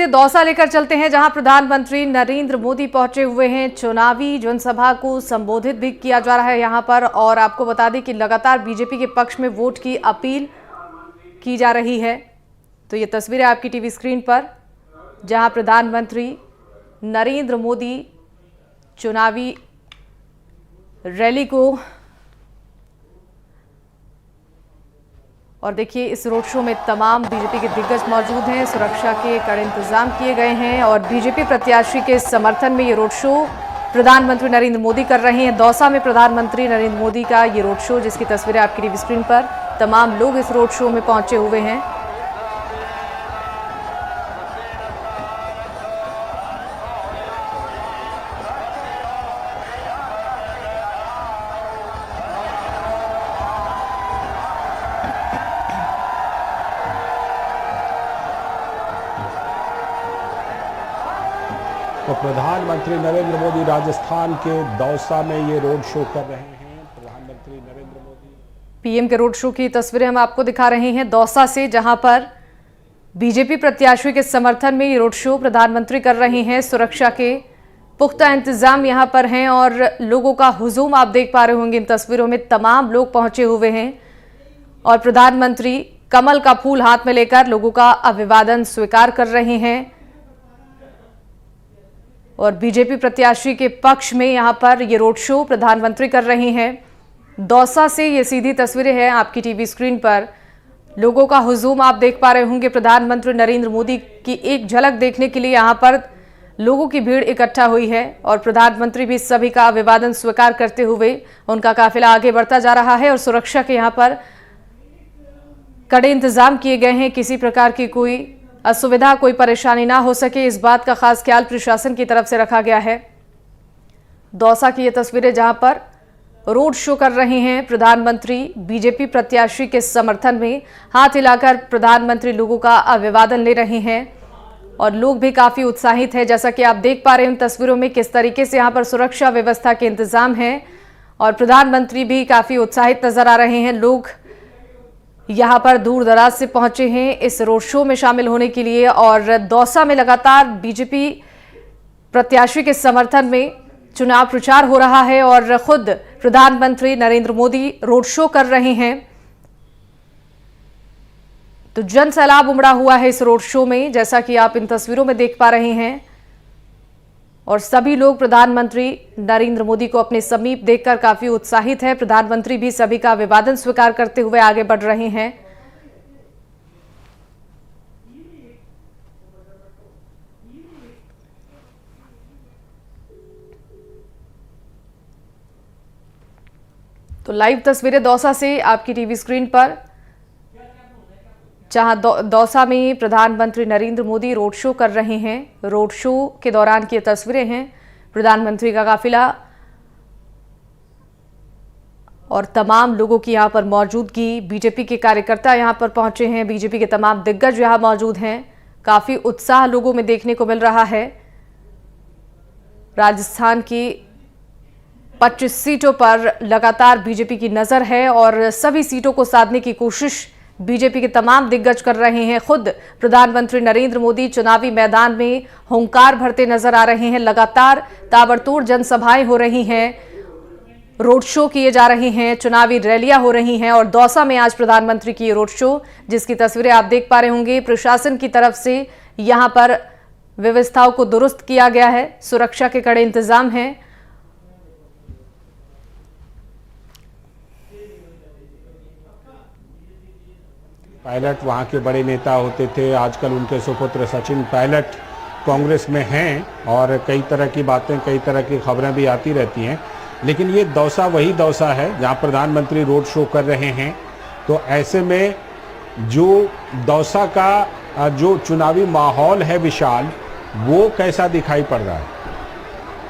दौसा लेकर चलते हैं, जहां प्रधानमंत्री नरेंद्र मोदी पहुंचे हुए हैं। चुनावी जनसभा को संबोधित भी किया जा रहा है यहां पर। और आपको बता दें कि लगातार बीजेपी के पक्ष में वोट की अपील की जा रही है। तो ये तस्वीरें आपकी टीवी स्क्रीन पर, जहां प्रधानमंत्री नरेंद्र मोदी चुनावी रैली को, और देखिए इस रोड शो में तमाम बीजेपी के दिग्गज मौजूद हैं। सुरक्षा के कड़े इंतजाम किए गए हैं और बीजेपी प्रत्याशी के समर्थन में ये रोड शो प्रधानमंत्री नरेंद्र मोदी कर रहे हैं। दौसा में प्रधानमंत्री नरेंद्र मोदी का ये रोड शो, जिसकी तस्वीरें आपकी टीवी स्क्रीन पर, तमाम लोग इस रोड शो में पहुंचे हुए हैं। तो प्रधानमंत्री नरेंद्र मोदी राजस्थान के दौसा में ये रोड शो कर रहे हैं। प्रधानमंत्री नरेंद्र मोदी पीएम के रोड शो की तस्वीरें हम आपको दिखा रहे हैं दौसा से, जहां पर बीजेपी प्रत्याशी के समर्थन में ये रोड शो प्रधानमंत्री कर रहे हैं। सुरक्षा के पुख्ता इंतजाम यहां पर हैं और लोगों का हुजूम आप देख पा रहे होंगे इन तस्वीरों में। तमाम लोग पहुंचे हुए हैं और प्रधानमंत्री कमल का फूल हाथ में लेकर लोगों का अभिवादन स्वीकार कर रहे हैं। और बीजेपी प्रत्याशी के पक्ष में यहां पर ये रोड शो प्रधानमंत्री कर रहे हैं। दौसा से ये सीधी तस्वीरें हैं आपकी टीवी स्क्रीन पर। लोगों का हुजूम आप देख पा रहे होंगे। प्रधानमंत्री नरेंद्र मोदी की एक झलक देखने के लिए यहां पर लोगों की भीड़ इकट्ठा हुई है और प्रधानमंत्री भी सभी का अभिवादन स्वीकार करते हुए उनका काफिला आगे बढ़ता जा रहा है। और सुरक्षा के यहां पर कड़े इंतजाम किए गए हैं, किसी प्रकार की कोई असुविधा, कोई परेशानी ना हो सके, इस बात का खास ख्याल प्रशासन की तरफ से रखा गया है। दौसा की ये तस्वीरें, जहां पर रोड शो कर रहे हैं प्रधानमंत्री बीजेपी प्रत्याशी के समर्थन में। हाथ हिलाकर प्रधानमंत्री लोगों का अभिवादन ले रहे हैं और लोग भी काफी उत्साहित हैं। जैसा कि आप देख पा रहे हैं इन तस्वीरों में किस तरीके से यहां पर सुरक्षा व्यवस्था के इंतजाम है और प्रधानमंत्री भी काफी उत्साहित नजर आ रहे हैं। लोग यहां पर दूर दराज से पहुंचे हैं इस रोड शो में शामिल होने के लिए। और दौसा में लगातार बीजेपी प्रत्याशी के समर्थन में चुनाव प्रचार हो रहा है और खुद प्रधानमंत्री नरेंद्र मोदी रोड शो कर रहे हैं। तो जन सैलाब उमड़ा हुआ है इस रोड शो में, जैसा कि आप इन तस्वीरों में देख पा रहे हैं। और सभी लोग प्रधानमंत्री नरेंद्र मोदी को अपने समीप देखकर काफी उत्साहित है। प्रधानमंत्री भी सभी का अभिवादन स्वीकार करते हुए आगे बढ़ रहे हैं। तो लाइव तस्वीरें दौसा से आपकी टीवी स्क्रीन पर, जहां दौसा में प्रधानमंत्री नरेंद्र मोदी रोड शो कर रहे हैं। रोड शो के दौरान की तस्वीरें हैं, प्रधानमंत्री का काफिला और तमाम लोगों की यहां पर मौजूदगी। बीजेपी के कार्यकर्ता यहां पर पहुंचे हैं, बीजेपी के तमाम दिग्गज यहां मौजूद हैं। काफी उत्साह लोगों में देखने को मिल रहा है। राजस्थान की 25 सीटों पर लगातार बीजेपी की नजर है और सभी सीटों को साधने की कोशिश बीजेपी के तमाम दिग्गज कर रहे हैं। खुद प्रधानमंत्री नरेंद्र मोदी चुनावी मैदान में हुंकार भरते नजर आ रहे हैं। लगातार ताबड़तोड़ जनसभाएं हो रही हैं, रोड शो किए जा रहे हैं, चुनावी रैलियां हो रही हैं। और दौसा में आज प्रधानमंत्री की रोड शो, जिसकी तस्वीरें आप देख पा रहे होंगे। प्रशासन की तरफ से यहां पर व्यवस्थाओं को दुरुस्त किया गया है, सुरक्षा के कड़े इंतजाम हैं। पायलट वहाँ के बड़े नेता होते थे, आजकल उनके सुपुत्र सचिन पायलट कांग्रेस में हैं और कई तरह की बातें, कई तरह की खबरें भी आती रहती हैं। लेकिन ये दौसा वही दौसा है जहाँ प्रधानमंत्री रोड शो कर रहे हैं। तो ऐसे में जो दौसा का जो चुनावी माहौल है विशाल, वो कैसा दिखाई पड़ रहा है?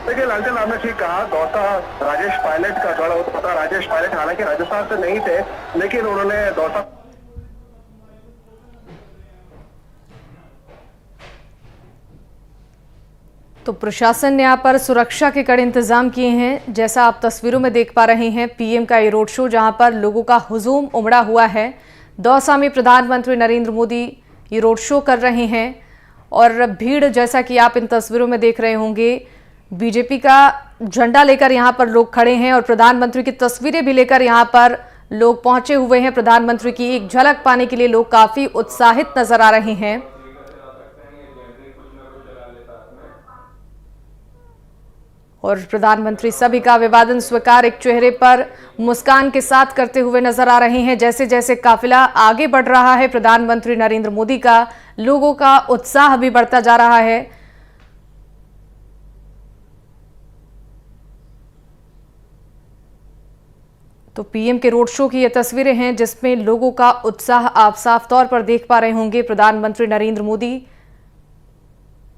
देखिए लालचंद, आपने ठीक कहा, दौसा राजेश पायलट का गढ़ होता था। राजेश पायलट हालांकि राजस्थान से नहीं थे, लेकिन उन्होंने दौसा तो प्रशासन ने यहाँ पर सुरक्षा के कड़े इंतजाम किए हैं। जैसा आप तस्वीरों में देख पा रहे हैं, पीएम का ये रोड शो, जहां पर लोगों का हुजूम उमड़ा हुआ है। दौसा में प्रधानमंत्री नरेंद्र मोदी ये रोड शो कर रहे हैं और भीड़, जैसा कि आप इन तस्वीरों में देख रहे होंगे, बीजेपी का झंडा लेकर यहां पर लोग खड़े हैं और प्रधानमंत्री की तस्वीरें भी लेकर यहां पर लोग पहुंचे हुए हैं। प्रधानमंत्री की एक झलक पाने के लिए लोग काफी उत्साहित नजर आ रहे हैं। और प्रधानमंत्री सभी का अभिवादन स्वीकार एक चेहरे पर मुस्कान के साथ करते हुए नजर आ रहे हैं। जैसे जैसे काफिला आगे बढ़ रहा है, प्रधानमंत्री नरेंद्र मोदी का, लोगों का उत्साह भी बढ़ता जा रहा है। तो पीएम के रोड शो की ये तस्वीरें हैं जिसमें लोगों का उत्साह आप साफ तौर पर देख पा रहे होंगे। प्रधानमंत्री नरेंद्र मोदी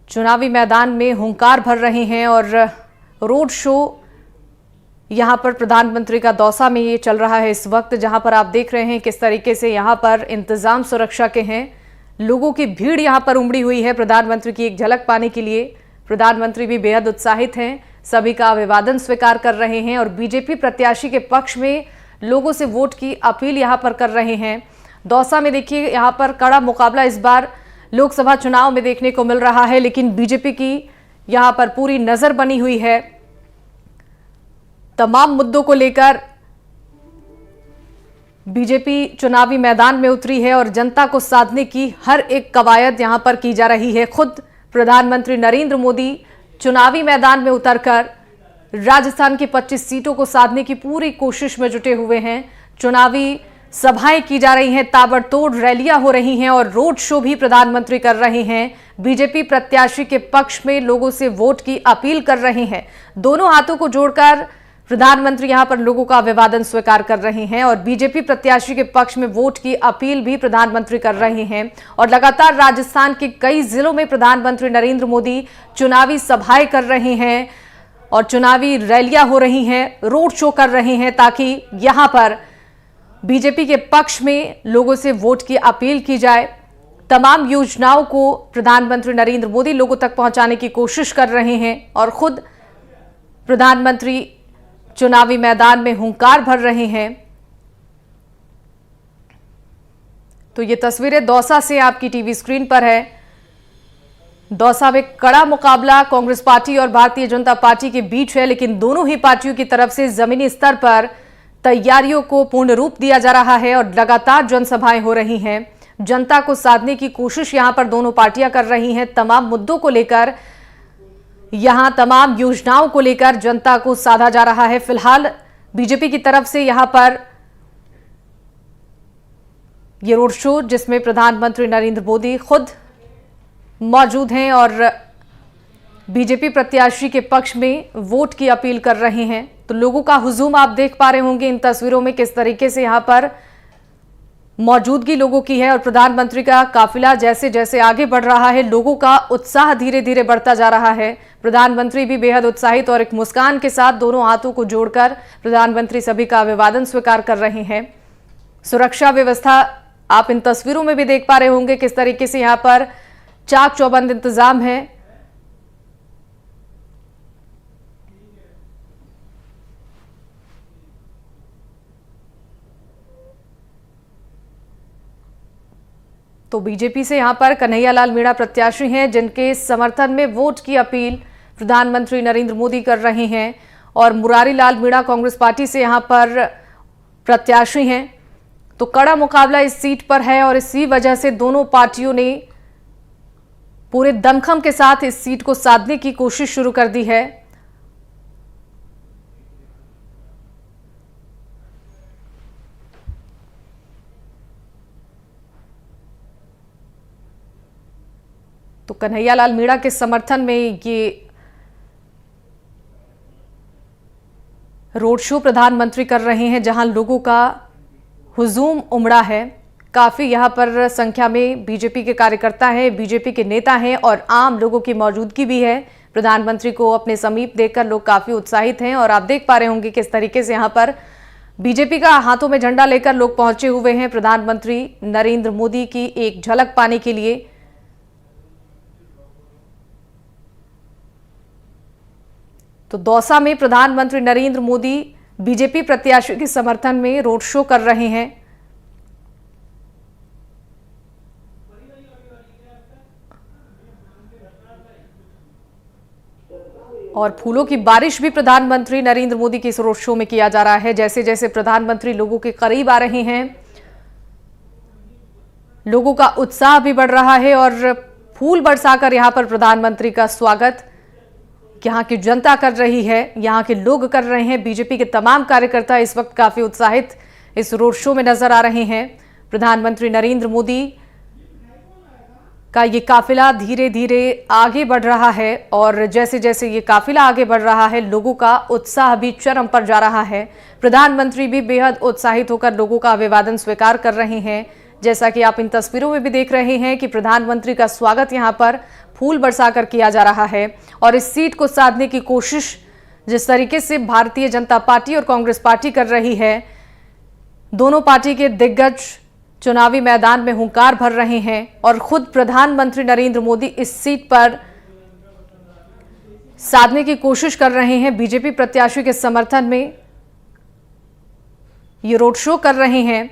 चुनावी मैदान में हुंकार भर रहे हैं और रोड शो यहां पर प्रधानमंत्री का दौसा में ये चल रहा है इस वक्त, जहां पर आप देख रहे हैं किस तरीके से यहां पर इंतजाम सुरक्षा के हैं। लोगों की भीड़ यहां पर उमड़ी हुई है प्रधानमंत्री की एक झलक पाने के लिए। प्रधानमंत्री भी बेहद उत्साहित हैं, सभी का अभिवादन स्वीकार कर रहे हैं और बीजेपी प्रत्याशी के पक्ष में लोगों से वोट की अपील यहां पर कर रहे हैं। दौसा में देखिए, यहां पर कड़ा मुकाबला इस बार लोकसभा चुनाव में देखने को मिल रहा है, लेकिन बीजेपी की यहां पर पूरी नजर बनी हुई है। तमाम मुद्दों को लेकर बीजेपी चुनावी मैदान में उतरी है और जनता को साधने की हर एक कवायद यहां पर की जा रही है। खुद प्रधानमंत्री नरेंद्र मोदी चुनावी मैदान में उतरकर राजस्थान की 25 सीटों को साधने की पूरी कोशिश में जुटे हुए हैं। चुनावी सभाएं की जा रही हैं, ताबड़तोड़ रैलियां हो रही हैं और रोड शो भी प्रधानमंत्री कर रहे हैं। बीजेपी प्रत्याशी के पक्ष में लोगों से वोट की अपील कर रहे हैं। दोनों हाथों को जोड़कर प्रधानमंत्री यहां पर लोगों का अभिवादन स्वीकार कर रहे हैं और बीजेपी प्रत्याशी के पक्ष में वोट की अपील भी प्रधानमंत्री कर रहे हैं। और लगातार राजस्थान के कई जिलों में प्रधानमंत्री नरेंद्र मोदी चुनावी सभाएं कर रहे हैं और चुनावी रैलियां हो रही हैं, रोड शो कर रहे हैं, ताकि यहां पर बीजेपी के पक्ष में लोगों से वोट की अपील की जाए। तमाम योजनाओं को प्रधानमंत्री नरेंद्र मोदी लोगों तक पहुंचाने की कोशिश कर रहे हैं और खुद प्रधानमंत्री चुनावी मैदान में हुंकार भर रहे हैं। तो ये तस्वीरें दौसा से आपकी टीवी स्क्रीन पर है। दौसा में कड़ा मुकाबला कांग्रेस पार्टी और भारतीय जनता पार्टी के बीच है, लेकिन दोनों ही पार्टियों की तरफ से जमीनी स्तर पर तैयारियों को पूर्ण रूप दिया जा रहा है और लगातार जनसभाएं हो रही हैं। जनता को साधने की कोशिश यहां पर दोनों पार्टियां कर रही हैं। तमाम मुद्दों को लेकर, यहां तमाम योजनाओं को लेकर जनता को साधा जा रहा है। फिलहाल बीजेपी की तरफ से यहां पर यह रोड शो, जिसमें प्रधानमंत्री नरेंद्र मोदी खुद मौजूद हैं और बीजेपी प्रत्याशी के पक्ष में वोट की अपील कर रहे हैं। तो लोगों का हुजूम आप देख पा रहे होंगे इन तस्वीरों में किस तरीके से यहां पर मौजूदगी लोगों की है और प्रधानमंत्री का काफिला जैसे जैसे आगे बढ़ रहा है, लोगों का उत्साह धीरे धीरे बढ़ता जा रहा है। प्रधानमंत्री भी बेहद उत्साहित और एक मुस्कान के साथ दोनों हाथों को जोड़कर प्रधानमंत्री सभी का अभिवादन स्वीकार कर रहे हैं। सुरक्षा व्यवस्था आप इन तस्वीरों में भी देख पा रहे होंगे किस तरीके से यहां पर चाक चौबंद इंतजाम है। तो बीजेपी से यहां पर कन्हैयालाल मीणा प्रत्याशी हैं, जिनके समर्थन में वोट की अपील प्रधानमंत्री नरेंद्र मोदी कर रहे हैं और मुरारी लाल मीणा कांग्रेस पार्टी से यहां पर प्रत्याशी हैं। तो कड़ा मुकाबला इस सीट पर है और इसी वजह से दोनों पार्टियों ने पूरे दमखम के साथ इस सीट को साधने की कोशिश शुरू कर दी है। तो कन्हैयालाल मीणा के समर्थन में ये रोड शो प्रधानमंत्री कर रहे हैं, जहां लोगों का हुजूम उमड़ा है। काफी यहां पर संख्या में बीजेपी के कार्यकर्ता हैं, बीजेपी के नेता हैं और आम लोगों की मौजूदगी भी है। प्रधानमंत्री को अपने समीप देखकर लोग काफी उत्साहित हैं और आप देख पा रहे होंगे किस तरीके से यहां पर बीजेपी का हाथों में झंडा लेकर लोग पहुंचे हुए हैं प्रधानमंत्री नरेंद्र मोदी की एक झलक पाने के लिए। तो दौसा में प्रधानमंत्री नरेंद्र मोदी बीजेपी प्रत्याशी के समर्थन में रोड शो कर रहे हैं। और फूलों की बारिश भी प्रधानमंत्री नरेंद्र मोदी के इस रोड शो में किया जा रहा है। जैसे जैसे प्रधानमंत्री लोगों के करीब आ रहे हैं, लोगों का उत्साह भी बढ़ रहा है और फूल बरसाकर यहां पर प्रधानमंत्री का स्वागत यहां की जनता कर रही है, यहां के लोग कर रहे हैं। बीजेपी के तमाम कार्यकर्ता इस वक्त काफी उत्साहित इस रोड शो में नजर आ रहे हैं। प्रधानमंत्री नरेंद्र मोदी का ये काफिला धीरे धीरे आगे बढ़ रहा है और जैसे जैसे ये काफिला आगे बढ़ रहा है, लोगों का उत्साह भी चरम पर जा रहा है। प्रधानमंत्री भी बेहद उत्साहित होकर लोगों का अभिवादन स्वीकार कर रहे हैं। जैसा कि आप इन तस्वीरों में भी देख रहे हैं कि प्रधानमंत्री का स्वागत यहां पर फूल बरसाकर किया जा रहा है और इस सीट को साधने की कोशिश जिस तरीके से भारतीय जनता पार्टी और कांग्रेस पार्टी कर रही है, दोनों पार्टी के दिग्गज चुनावी मैदान में हुंकार भर रहे हैं और खुद प्रधानमंत्री नरेंद्र मोदी इस सीट पर साधने की कोशिश कर रहे हैं। बीजेपी प्रत्याशी के समर्थन में ये रोड शो कर रहे हैं।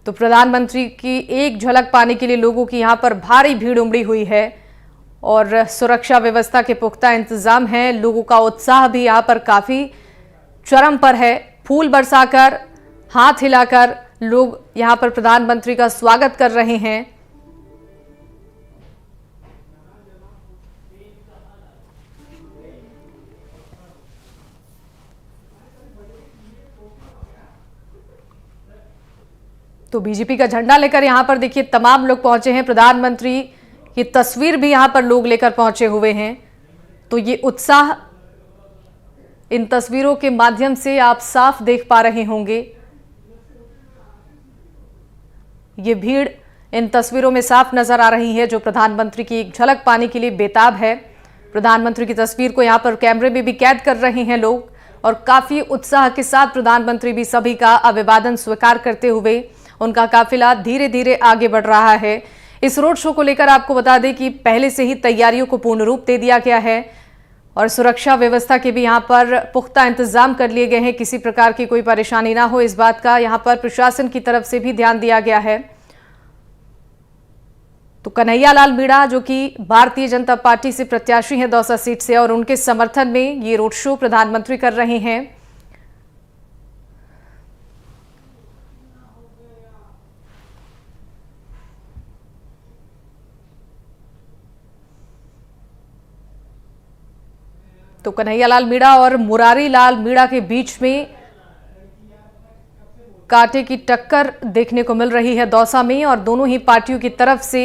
तो प्रधानमंत्री की एक झलक पाने के लिए लोगों की यहां पर भारी भीड़ उमड़ी हुई है और सुरक्षा व्यवस्था के पुख्ता इंतजाम हैं। लोगों का उत्साह भी यहां पर काफी चरम पर है। फूल बरसाकर, हाथ हिलाकर लोग यहां पर प्रधानमंत्री का स्वागत कर रहे हैं। तो बीजेपी का झंडा लेकर यहां पर देखिए तमाम लोग पहुंचे हैं। प्रधानमंत्री की तस्वीर भी यहां पर लोग लेकर पहुंचे हुए हैं। तो ये उत्साह इन तस्वीरों के माध्यम से आप साफ देख पा रहे होंगे। ये भीड़ इन तस्वीरों में साफ नजर आ रही है जो प्रधानमंत्री की एक झलक पाने के लिए बेताब है। प्रधानमंत्री की तस्वीर को यहां पर कैमरे में भी कैद कर रहे हैं लोग और काफी उत्साह के साथ प्रधानमंत्री भी सभी का अभिवादन स्वीकार करते हुए उनका काफिला धीरे धीरे आगे बढ़ रहा है। इस रोड शो को लेकर आपको बता दें कि पहले से ही तैयारियों को पूर्ण रूप दे दिया गया है और सुरक्षा व्यवस्था के भी यहां पर पुख्ता इंतजाम कर लिए गए हैं। किसी प्रकार की कोई परेशानी ना हो, इस बात का यहां पर प्रशासन की तरफ से भी ध्यान दिया गया है। तो कन्हैया लाल मीणा जो कि भारतीय जनता पार्टी से प्रत्याशी हैं दौसा सीट से और उनके समर्थन में ये रोड शो प्रधानमंत्री कर रहे हैं। तो कन्हैया लाल मीणा और मुरारी लाल मीणा के बीच में कांटे की टक्कर देखने को मिल रही है दौसा में और दोनों ही पार्टियों की तरफ से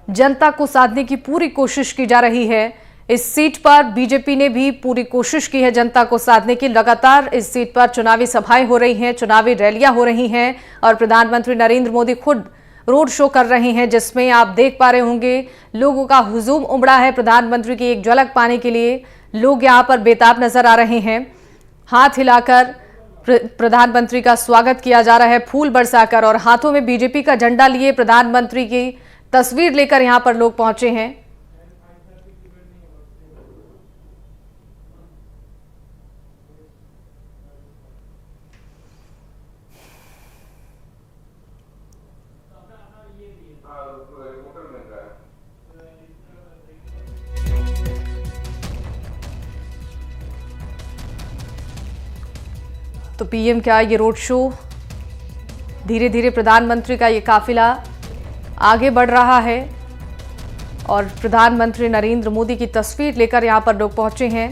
जनता को साधने की पूरी कोशिश की जा रही है। इस सीट पर बीजेपी ने भी पूरी कोशिश की है जनता को साधने की। लगातार इस सीट पर चुनावी सभाएं हो रही हैं, चुनावी रैलियां हो रही हैं और प्रधानमंत्री नरेंद्र मोदी खुद रोड शो कर रहे हैं जिसमें आप देख पा रहे होंगे लोगों का हुजूम उमड़ा है। प्रधानमंत्री की एक झलक पाने के लिए लोग यहां पर बेताब नजर आ रहे हैं। हाथ हिलाकर प्रधानमंत्री का स्वागत किया जा रहा है, फूल बरसाकर और हाथों में बीजेपी का झंडा लिए प्रधानमंत्री की तस्वीर लेकर यहां पर लोग पहुंचे हैं। तो पीएम का ये रोड शो धीरे धीरे प्रधानमंत्री का ये काफिला आगे बढ़ रहा है और प्रधानमंत्री नरेंद्र मोदी की तस्वीर लेकर यहां पर लोग पहुंचे हैं।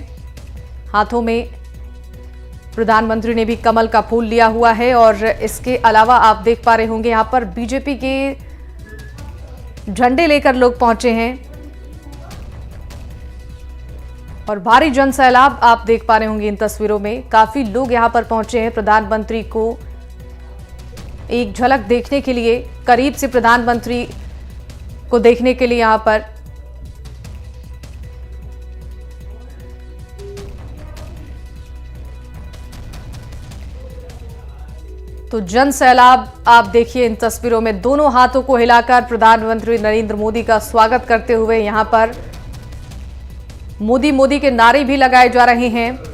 हाथों में प्रधानमंत्री ने भी कमल का फूल लिया हुआ है और इसके अलावा आप देख पा रहे होंगे यहां पर बीजेपी के झंडे लेकर लोग पहुंचे हैं और भारी जन सैलाब आप देख पा रहे होंगे इन तस्वीरों में। काफी लोग यहां पर पहुंचे हैं प्रधानमंत्री को एक झलक देखने के लिए, करीब से प्रधानमंत्री को देखने के लिए यहां पर। तो जन सैलाब आप देखिए इन तस्वीरों में, दोनों हाथों को हिलाकर प्रधानमंत्री नरेंद्र मोदी का स्वागत करते हुए यहां पर मोदी मोदी के नारे भी लगाए जा रहे हैं।